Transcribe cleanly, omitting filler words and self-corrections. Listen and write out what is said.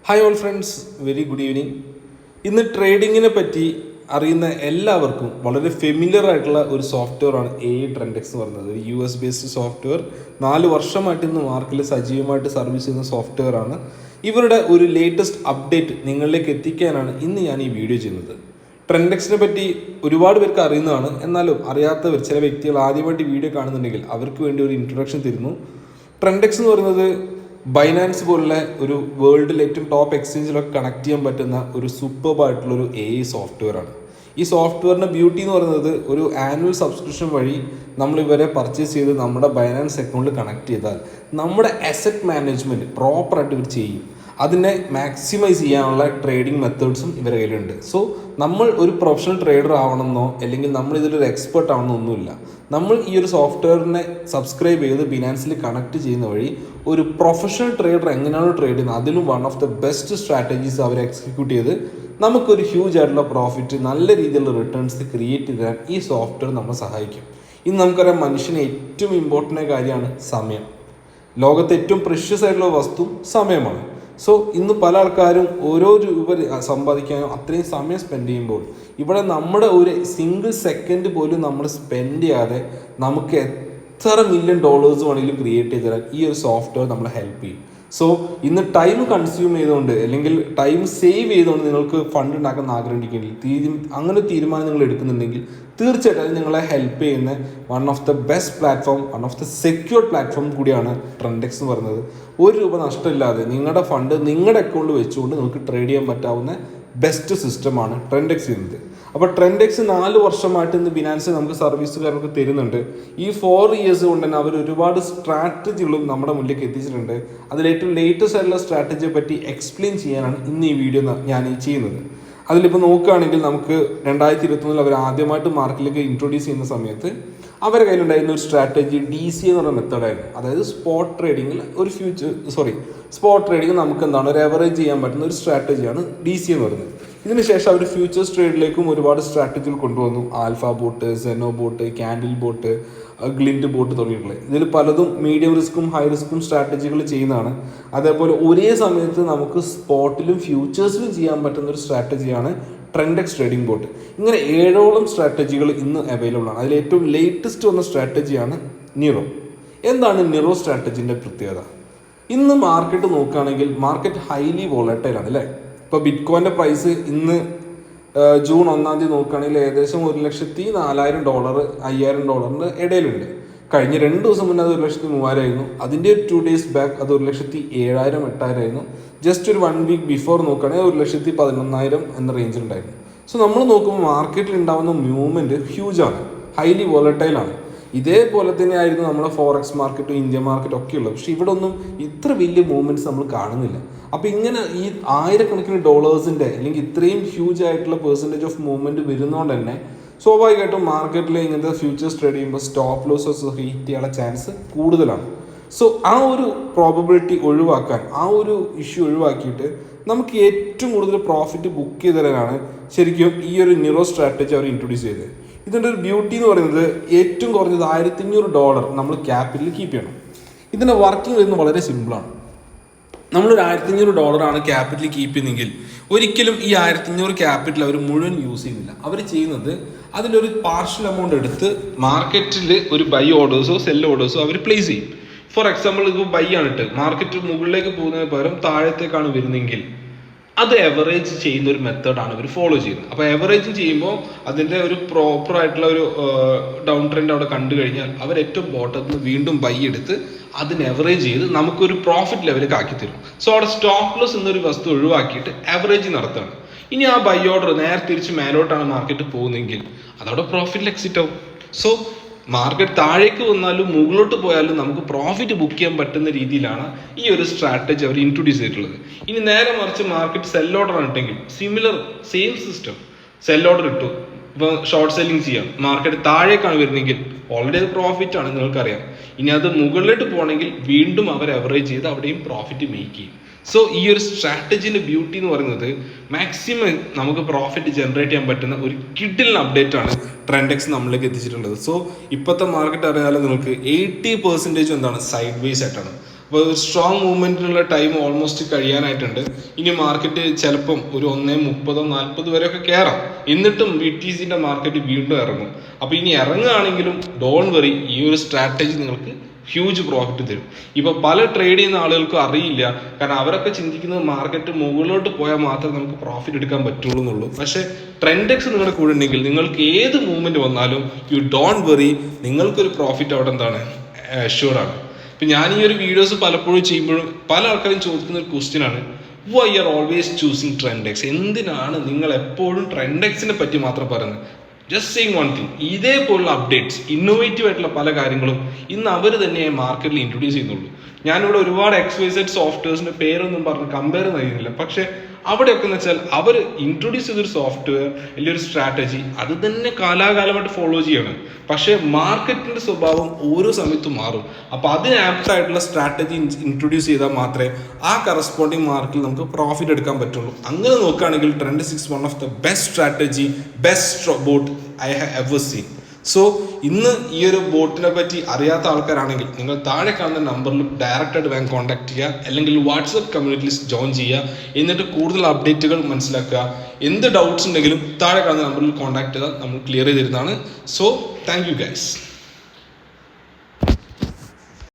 Hi all friends, very good evening. ഇന്ന് ട്രേഡിങ്ങിനെ പറ്റി അറിയുന്ന എല്ലാവർക്കും വളരെ ഫെമിലിയർ ആയിട്ടുള്ള ഒരു സോഫ്റ്റ്വെയർ ആണ് ട്രെൻഡെക്സ് എന്ന് പറയുന്നത്. ഒരു US ബേസ്ഡ് സോഫ്റ്റ്വെയർ 4 വർഷമായിട്ട് ഇന്ന് മാർക്കറ്റിൽ സജീവമായിട്ട് സർവീസ് ചെയ്യുന്ന സോഫ്റ്റ്വെയർ ആണ്. ഇവരുടെ ഒരു ലേറ്റസ്റ്റ് അപ്ഡേറ്റ് നിങ്ങളിലേക്ക് എത്തിക്കാനാണ് ഇന്ന് ഞാൻ ഈ വീഡിയോ ചെയ്യുന്നത്. ട്രെൻഡെക്സിനെ പറ്റി ഒരുപാട് പേർക്ക് അറിയുന്നതാണ്, എന്നാലും അറിയാത്തവർ ചില വ്യക്തികൾ ആദ്യമായിട്ട് വീഡിയോ കാണുന്നുണ്ടെങ്കിൽ അവർക്ക് വേണ്ടി ഒരു ഇൻട്രൊഡക്ഷൻ തരുന്നു. ട്രെൻഡെക്സ് എന്ന് പറയുന്നത് ബൈനാൻസ് പോലുള്ള ഒരു വേൾഡിൽ ഏറ്റവും ടോപ്പ് എക്സ്ചേഞ്ചിലൊക്കെ കണക്ട് ചെയ്യാൻ പറ്റുന്ന ഒരു സൂപ്പർബായിട്ടുള്ളൊരു AI സോഫ്റ്റ്വെയർ ആണ്. ഈ സോഫ്റ്റ്വെയറിൻ്റെ ബ്യൂട്ടി എന്ന് പറയുന്നത് ഒരു ആനുവൽ സബ്സ്ക്രിപ്ഷൻ വഴി നമ്മൾ ഇവരെ പർച്ചേസ് ചെയ്ത് നമ്മുടെ ബൈനാൻസ് അക്കൗണ്ടിൽ കണക്ട് ചെയ്താൽ നമ്മുടെ അസറ്റ് മാനേജ്മെൻറ്റ് പ്രോപ്പറായിട്ട് ഇവർ ചെയ്യും. അതിനെ മാക്സിമൈസ് ചെയ്യാനുള്ള ട്രേഡിംഗ് മെത്തേഡ്സും ഇവരുടെ കയ്യിലുണ്ട്. സോ നമ്മൾ ഒരു പ്രൊഫഷണൽ ട്രേഡർ ആവണമെന്നോ അല്ലെങ്കിൽ നമ്മൾ ഇതിലൊരു എക്സ്പെർട്ട് ആവണമെന്നോ ഒന്നുമില്ല. നമ്മൾ ഈ ഒരു സോഫ്റ്റ്വെയറിനെ സബ്സ്ക്രൈബ് ചെയ്ത് ബിനാൻസിൽ കണക്ട് ചെയ്യുന്ന വഴി ഒരു പ്രൊഫഷണൽ ട്രേഡർ എങ്ങനെയാണോ ട്രേഡ് ചെയ്യുന്നത് അതിലും one of the best strategies അവർ എക്സിക്യൂട്ട് ചെയ്ത് നമുക്കൊരു ഹ്യൂജ് ആയിട്ടുള്ള പ്രോഫിറ്റ്, നല്ല രീതിയിലുള്ള റിട്ടേൺസ് ക്രിയേറ്റ് ചെയ്യാൻ ഈ സോഫ്റ്റ്വെയർ നമ്മളെ സഹായിക്കും. ഇന്ന് നമുക്കറിയാം, മനുഷ്യന് ഏറ്റവും ഇമ്പോർട്ടൻ്റ് കാര്യമാണ് സമയം. ലോകത്തെ ഏറ്റവും പ്രഷ്യസ് ആയിട്ടുള്ള വസ്തു സമയമാണ്. സോ ഇന്ന് പല ആൾക്കാരും ഓരോ രൂപ സമ്പാദിക്കാനും അത്രയും സമയം സ്പെൻഡ് ചെയ്യുമ്പോൾ ഇവിടെ നമ്മുടെ ഒരു സിംഗിൾ സെക്കൻഡ് പോലും നമ്മൾ സ്പെൻഡ് ചെയ്യാതെ നമുക്ക് എത്ര $1,000,000 വേണമെങ്കിലും ക്രിയേറ്റ് ചെയ്ത് തരാൻ ഈ ഒരു സോഫ്റ്റ്വെയർ നമ്മളെ ഹെൽപ്പ് ചെയ്യും. സോ ഇന്ന് ടൈം കൺസ്യൂം ചെയ്തുകൊണ്ട് അല്ലെങ്കിൽ ടൈം സേവ് ചെയ്തുകൊണ്ട് നിങ്ങൾക്ക് ഫണ്ട് ഉണ്ടാക്കാൻ ആഗ്രഹിക്കുന്നെങ്കിൽ, അങ്ങനെ തീരുമാനം നിങ്ങൾ എടുക്കുന്നുണ്ടെങ്കിൽ തീർച്ചയായിട്ടും നിങ്ങളെ ഹെൽപ്പ് ചെയ്യുന്ന one of the best platform, one of the secure platform കൂടിയാണ് ട്രെൻഡെക്സ് എന്ന് പറയുന്നത്. ₹1 നഷ്ടമില്ലാതെ നിങ്ങളുടെ ഫണ്ട് നിങ്ങളുടെ അക്കൗണ്ടിൽ വെച്ചുകൊണ്ട് നിങ്ങൾക്ക് ട്രേഡ് ചെയ്യാൻ പറ്റാവുന്ന ബെസ്റ്റ് സിസ്റ്റമാണ് ട്രെൻഡെക്സ് ചെയ്യുന്നത്. അപ്പോൾ ട്രെൻഡെക്സ് 4 വർഷമായിട്ട് ഇന്ന് ബിനാൻസ് നമുക്ക് സർവീസുകാർക്ക് തരുന്നുണ്ട്. ഈ 4 ഇയേഴ്സ് കൊണ്ട് തന്നെ അവർ ഒരുപാട് സ്ട്രാറ്റജികളും നമ്മുടെ മുന്നിലേക്ക് എത്തിച്ചിട്ടുണ്ട്. അതിലേറ്റവും ലേറ്റസ്റ്റ് ആയിട്ടുള്ള സ്ട്രാറ്റജിയെ പറ്റി എക്സ്പ്ലെയിൻ ചെയ്യാനാണ് ഇന്ന് ഈ വീഡിയോ ഞാൻ ചെയ്യുന്നത്. അതിലിപ്പോൾ നോക്കുകയാണെങ്കിൽ നമുക്ക് 2021 അവർ ആദ്യമായിട്ട് മാർക്കറ്റിലേക്ക് ഇൻട്രൊഡ്യൂസ് ചെയ്യുന്ന സമയത്ത് അവരുടെ കയ്യിലുണ്ടായിരുന്ന ഒരു സ്ട്രാറ്റജി DC എന്ന് പറയുന്ന മെത്തേഡായിരുന്നു. അതായത് സ്പോട്ട് ട്രേഡിങ്ങിൽ സ്പോട്ട് ട്രേഡിങ് നമുക്ക് എന്താണ് ഒരു എവറേജ് ചെയ്യാൻ പറ്റുന്ന ഒരു സ്ട്രാറ്റജിയാണ് DC എന്ന് പറയുന്നത്. ഇതിനുശേഷം അവർ ഫ്യൂച്ചേഴ്സ് ട്രേഡിലേക്കും ഒരുപാട് സ്ട്രാറ്റജികൾ കൊണ്ടുവന്നു. Alpha bot, Xeno bot, candle bot, ഗ്ലിൻഡ് ബോട്ട് തുടങ്ങിയിട്ടുള്ളത്. ഇതിൽ പലതും മീഡിയം റിസ്ക്കും ഹൈ റിസ്ക്കും സ്ട്രാറ്റജികൾ ചെയ്യുന്നതാണ്. അതേപോലെ ഒരേ സമയത്ത് നമുക്ക് സ്പോട്ടിലും ഫ്യൂച്ചേഴ്സിലും ചെയ്യാൻ പറ്റുന്ന ഒരു സ്ട്രാറ്റജിയാണ് ട്രെൻഡെക്സ് ട്രേഡിംഗ് ബോട്ട്. ഇങ്ങനെ 7ഓളം സ്ട്രാറ്റജികൾ ഇന്ന് അവൈലബിൾ ആണ്. അതിൽ ഏറ്റവും ലേറ്റസ്റ്റ് വന്ന സ്ട്രാറ്റജിയാണ് നിറോ. എന്താണ് നിറോ സ്ട്രാറ്റജിൻ്റെ പ്രത്യേകത? ഇന്ന് മാർക്കറ്റ് നോക്കുകയാണെങ്കിൽ മാർക്കറ്റ് ഹൈലി വോളറ്റൈലാണ് അല്ലേ. ഇപ്പോൾ ബിറ്റ്കോയിൻ്റെ പ്രൈസ് ഇന്ന് ജൂൺ 1 നോക്കുകയാണെങ്കിൽ ഏകദേശം $1,04,000 $5,000 ഇടയിലുണ്ട്. കഴിഞ്ഞ 2 ദിവസം മുന്നേ അത് 1,03,000 ആയിരുന്നു. അതിൻ്റെ 2 ഡേയ്സ് ബാക്ക് അത് 1,07,000 8,000 ആയിരുന്നു. ജസ്റ്റ് ഒരു 1 വീക്ക് ബിഫോർ നോക്കുകയാണെങ്കിൽ 1,11,000 എന്ന റേഞ്ചിലുണ്ടായിരുന്നു. സോ നമ്മൾ നോക്കുമ്പോൾ മാർക്കറ്റിൽ ഉണ്ടാകുന്ന മൂവ്മെൻറ്റ് ഹ്യൂജാണ്, ഹൈലി വോളറ്റൈലാണ്. ഇതേപോലെ തന്നെ ആയിരുന്നു നമ്മുടെ ഫോറക്സ് മാർക്കറ്റും ഇന്ത്യ മാർക്കറ്റും ഒക്കെ ഉള്ളത്. പക്ഷേ ഇവിടെ ഒന്നും ഇത്ര വലിയ മൂവ്മെൻറ്റ്സ് നമ്മൾ കാണുന്നില്ല. അപ്പോൾ ഇങ്ങനെ ഈ ആയിരക്കണക്കിന് ഡോളേഴ്സിൻ്റെ അല്ലെങ്കിൽ ഇത്രയും ഹ്യൂജ് ആയിട്ടുള്ള പെർസെൻറ്റേജ് ഓഫ് മൂവ്മെൻറ്റ് വരുന്നതുകൊണ്ട് തന്നെ സ്വാഭാവികമായിട്ടും മാർക്കറ്റിൽ ഇങ്ങനത്തെ ഫ്യൂച്ചേഴ്സ് ട്രേഡ് ചെയ്യുമ്പോൾ സ്റ്റോപ്പ് ലോസസ് ഹിറ്റ് ചെയ്യാനുള്ള ചാൻസ് കൂടുതലാണ്. സോ ആ ഒരു പ്രോബബിലിറ്റി ഒഴിവാക്കാൻ, ആ ഒരു ഇഷ്യൂ ഒഴിവാക്കിയിട്ട് നമുക്ക് ഏറ്റവും കൂടുതൽ പ്രോഫിറ്റ് ബുക്ക് ചെയ്ത് തരാനാണ് ശരിക്കും ഈ ഒരു നിറോ സ്ട്രാറ്റജി അവർ ഇൻട്രൊഡ്യൂസ് ചെയ്തത്. ഇതിൻ്റെ ഒരു ബ്യൂട്ടി എന്ന് പറയുന്നത് ഏറ്റവും കുറഞ്ഞത് $1,500 നമ്മൾ ക്യാപിറ്റൽ കീപ്പ് ചെയ്യണം. ഇതിൻ്റെ വർക്കിംഗ് വരുന്നത് വളരെ സിമ്പിളാണ്. നമ്മളൊരു $1,500 ക്യാപിറ്റൽ കീപ്പ് ചെയ്യുന്നെങ്കിൽ ഒരിക്കലും ഈ 1,500 ക്യാപിറ്റൽ അവർ മുഴുവൻ യൂസ് ചെയ്യുന്നില്ല. അവർ ചെയ്യുന്നത് അതിലൊരു പാർഷ്യൽ എമൗണ്ട് എടുത്ത് മാർക്കറ്റിൽ ഒരു ബൈ ഓർഡേഴ്സോ സെൽ ഓർഡേഴ്സോ അവർ പ്ലേസ് ചെയ്യും. ഫോർ എക്സാമ്പിൾ, ഇപ്പോൾ ബൈ ആണ് ഇട്ട് മാർക്കറ്റ് മുകളിലേക്ക് പോകുന്നതിന് പകരം താഴത്തേക്കാണ് വരുന്നതെങ്കിൽ അത് എവറേജ് ചെയ്യുന്ന ഒരു മെത്തേഡാണ് ഇവർ ഫോളോ ചെയ്യുന്നത്. അപ്പോൾ എവറേജ് ചെയ്യുമ്പോൾ അതിൻ്റെ ഒരു പ്രോപ്പറായിട്ടുള്ള ഒരു ഡൗൺ ട്രെൻഡ് അവിടെ കണ്ടു കഴിഞ്ഞാൽ അവർ ഏറ്റവും ബോട്ടത്തിൽ നിന്ന് വീണ്ടും ബൈ എടുത്ത് അതിന് എവറേജ് ചെയ്ത് നമുക്കൊരു പ്രോഫിറ്റ് ലെവലിലേക്ക് ആക്കി തരും. സോ അവിടെ സ്റ്റോപ്പ് ലോസ് എന്നൊരു വസ്തു ഒഴിവാക്കിയിട്ട് എവറേജ് നടത്തുകയാണ്. ഇനി ആ ബൈ ഓർഡർ നേരെ തിരിച്ച് മേലോട്ടാണ് മാർക്കറ്റ് പോകുന്നതെങ്കിൽ അതവിടെ പ്രോഫിറ്റിൽ എക്സിറ്റ് ആവും. സോ മാർക്കറ്റ് താഴേക്ക് വന്നാലും മുകളിലോട്ട് പോയാലും നമുക്ക് പ്രോഫിറ്റ് ബുക്ക് ചെയ്യാൻ പറ്റുന്ന രീതിയിലാണ് ഈ ഒരു സ്ട്രാറ്റജി അവർ ഇൻട്രൊഡ്യൂസ് ചെയ്തിട്ടുള്ളത്. ഇനി നേരെ മറിച്ച് മാർക്കറ്റ് സെൽ ഓർഡർ ആണെങ്കിൽ similar same system, sell order ഇട്ടു, ഇപ്പോൾ ഷോർട്ട് സെല്ലിങ് ചെയ്യാം, മാർക്കറ്റ് താഴേക്കാണ് വരുന്നെങ്കിൽ ഓൾറെഡി അത് പ്രോഫിറ്റ് ആണ്, നിങ്ങൾക്കറിയാം. ഇനി അത് മുകളിലോട്ട് പോകണമെങ്കിൽ വീണ്ടും അവർ എവറേജ് ചെയ്ത് അവിടെയും പ്രോഫിറ്റ് മേക്ക് ചെയ്യും. സോ ഈ ഒരു സ്ട്രാറ്റജിൻ്റെ ബ്യൂട്ടി എന്ന് പറയുന്നത് മാക്സിമം നമുക്ക് പ്രോഫിറ്റ് ജനറേറ്റ് ചെയ്യാൻ പറ്റുന്ന ഒരു കിഡിലിന് അപ്ഡേറ്റ് ആണ് ട്രെൻഡെക്സ് നമ്മളിലേക്ക് എത്തിച്ചിട്ടുള്ളത്. സോ ഇപ്പോഴത്തെ മാർക്കറ്റ് അറിയാലോ നിങ്ങൾക്ക് 80% എന്താണ് സൈഡ് വേസ് ആയിട്ടാണ്. അപ്പോൾ ഒരു സ്ട്രോങ് മൂവ്മെൻറ്റിനുള്ള ടൈം ഓൾമോസ്റ്റ് കഴിയാനായിട്ടുണ്ട്. ഇനി മാർക്കറ്റ് ചിലപ്പം ഒരു 1.30-1.40 വരെയൊക്കെ കയറാം. എന്നിട്ടും BTCൻ്റെ മാർക്കറ്റ് വീണ്ടും ഇറങ്ങും. അപ്പോൾ ഇനി ഇറങ്ങുകയാണെങ്കിലും ഡോണ്ട് വറി, ഈ ഒരു സ്ട്രാറ്റജി നിങ്ങൾക്ക് ഹ്യൂജ് പ്രോഫിറ്റ് തരും. ഇപ്പോൾ പല ട്രേഡ് ചെയ്യുന്ന ആളുകൾക്കും അറിയില്ല, കാരണം അവരൊക്കെ ചിന്തിക്കുന്നത് മാർക്കറ്റ് മുകളിലോട്ട് പോയാൽ മാത്രമേ നമുക്ക് പ്രോഫിറ്റ് എടുക്കാൻ പറ്റുള്ളൂ എന്നുള്ളൂ. പക്ഷേ ട്രെൻഡെക്സ് നിങ്ങളുടെ കൂടെ ഉണ്ടെങ്കിൽ നിങ്ങൾക്ക് ഏത് മൂവ്മെന്റ് വന്നാലും യു ഡോണ്ട് വെറി, നിങ്ങൾക്കൊരു പ്രോഫിറ്റ് അവിടെ എന്താണ് അഷ്യൂർഡ് ആണ്. ഇപ്പം ഞാൻ ഈ ഒരു വീഡിയോസ് പലപ്പോഴും ചെയ്യുമ്പോഴും പല ആൾക്കാരും ചോദിക്കുന്ന ഒരു ക്വസ്റ്റ്യൻ ആണ്, വൈ ആർ ഓൾവേസ് ചൂസിങ് ട്രെൻഡെക്സ്? എന്തിനാണ് നിങ്ങൾ എപ്പോഴും ട്രെൻഡെക്സിനെ പറ്റി മാത്രം പറയുന്നത്? ജസ്റ്റ് സെയിങ് വൺ തിങ്, ഇതേപോലുള്ള അപ്ഡേറ്റ്സ്, ഇന്നോവേറ്റീവ് ആയിട്ടുള്ള പല കാര്യങ്ങളും ഇന്ന് അവർ തന്നെ മാർക്കറ്റിൽ ഇൻട്രൊഡ്യൂസ് ചെയ്യുന്നുള്ളൂ. ഞാനിവിടെ ഒരുപാട് XYZ സോഫ്റ്റ്വെയർസിന്റെ പേരൊന്നും പറഞ്ഞ് കമ്പയർ ചെയ്യുന്നില്ല. പക്ഷെ അവിടെയൊക്കെ എന്ന് വെച്ചാൽ അവർ ഇൻട്രൊഡ്യൂസ് ചെയ്തൊരു സോഫ്റ്റ്വെയർ അല്ലെങ്കിൽ ഒരു സ്ട്രാറ്റജി അത് തന്നെ കാലാകാലമായിട്ട് ഫോളോ ചെയ്യാണ്. പക്ഷെ മാർക്കറ്റിന്റെ സ്വഭാവം ഓരോ സമയത്തും മാറും. അപ്പോൾ അതിന് ആപ്റ്റ് ആയിട്ടുള്ള സ്ട്രാറ്റജി ഇൻട്രൊഡ്യൂസ് ചെയ്താൽ മാത്രമേ ആ കറസ്പോണ്ടിങ് മാർക്കിൽ നമുക്ക് പ്രോഫിറ്റ് എടുക്കാൻ പറ്റുള്ളൂ. അങ്ങനെ നോക്കുകയാണെങ്കിൽ Trendex one of the best strategy, best bot I have ever seen. So ഇന്ന് ഈ ഒരു ബോട്ടിനെ പറ്റി അറിയാത്ത ആൾക്കാരാണെങ്കിൽ നിങ്ങൾ താഴെ കാണുന്ന നമ്പറിൽ ഡയറക്റ്റായിട്ട് വേഗം കോൺടാക്ട് ചെയ്യുക, അല്ലെങ്കിൽ വാട്സപ്പ് കമ്മ്യൂണിറ്റിയിൽ ജോയിൻ ചെയ്യുക. എന്നിട്ട് കൂടുതൽ അപ്ഡേറ്റുകൾ മനസ്സിലാക്കുക. എന്ത് ഡൗട്ട്സ് ഉണ്ടെങ്കിലും താഴെ കാണുന്ന നമ്പറിൽ കോൺടാക്ട് ചെയ്താൽ നമ്മൾ ക്ലിയർ ചെയ്ത് തരുന്നതാണ്. So thank you guys.